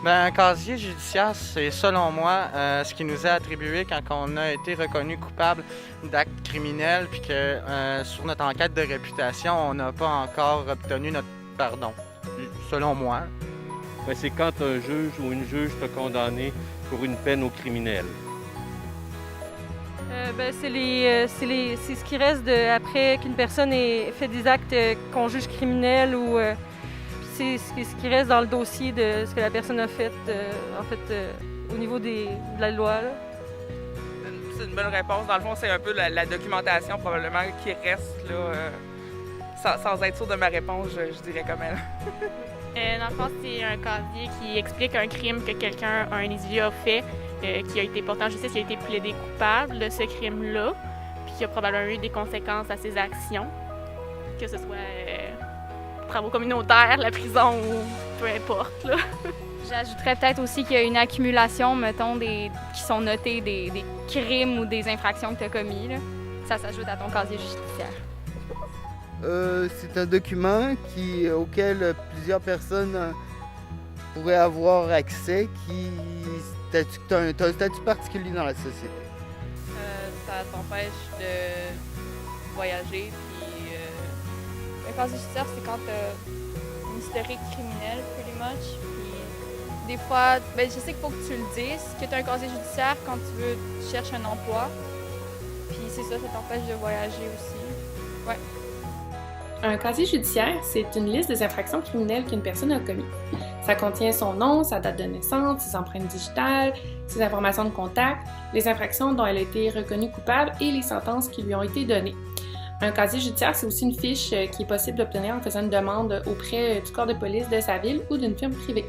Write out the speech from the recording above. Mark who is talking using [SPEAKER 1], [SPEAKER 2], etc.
[SPEAKER 1] Ben, un casier judiciaire, c'est selon moi ce qui nous est attribué quand on a été reconnu coupable d'actes criminels puis que sur notre enquête de réputation, on n'a pas encore obtenu notre pardon. Selon moi.
[SPEAKER 2] Ben, c'est quand un juge ou une juge t'a condamné pour une peine au criminel.
[SPEAKER 3] C'est ce qui reste après qu'une personne ait fait des actes qu'on juge criminels ou c'est ce qui reste dans le dossier de ce que la personne a fait, au niveau de la loi. Là.
[SPEAKER 4] C'est une bonne réponse. Dans le fond, c'est un peu la documentation probablement qui reste là, sans être sûr de ma réponse, je dirais comme elle.
[SPEAKER 5] Dans le fond, c'est un casier qui explique un crime que un individu a fait, qui a été porté en justice, qui a été plaidé coupable de ce crime-là, puis qui a probablement eu des conséquences à ses actions, que ce soit travaux communautaires, la prison ou peu importe. Là.
[SPEAKER 6] J'ajouterais peut-être aussi qu'il y a une accumulation, mettons, qui sont notés des crimes ou des infractions que tu as commis. Là. Ça s'ajoute à ton casier judiciaire.
[SPEAKER 7] C'est un document auquel plusieurs personnes pourraient avoir accès, tu as un statut particulier dans la société.
[SPEAKER 8] Ça t'empêche de voyager, puis
[SPEAKER 6] Un casier judiciaire, c'est quand tu as une historique criminelle, pretty much. Puis des fois, je sais qu'il faut que tu le dises, que tu as un casier judiciaire quand tu cherches un emploi. Puis c'est ça t'empêche de voyager aussi. Ouais.
[SPEAKER 9] Un casier judiciaire, c'est une liste des infractions criminelles qu'une personne a commises. Ça contient son nom, sa date de naissance, ses empreintes digitales, ses informations de contact, les infractions dont elle a été reconnue coupable et les sentences qui lui ont été données. Un casier judiciaire, c'est aussi une fiche qui est possible d'obtenir en faisant une demande auprès du corps de police de sa ville ou d'une firme privée.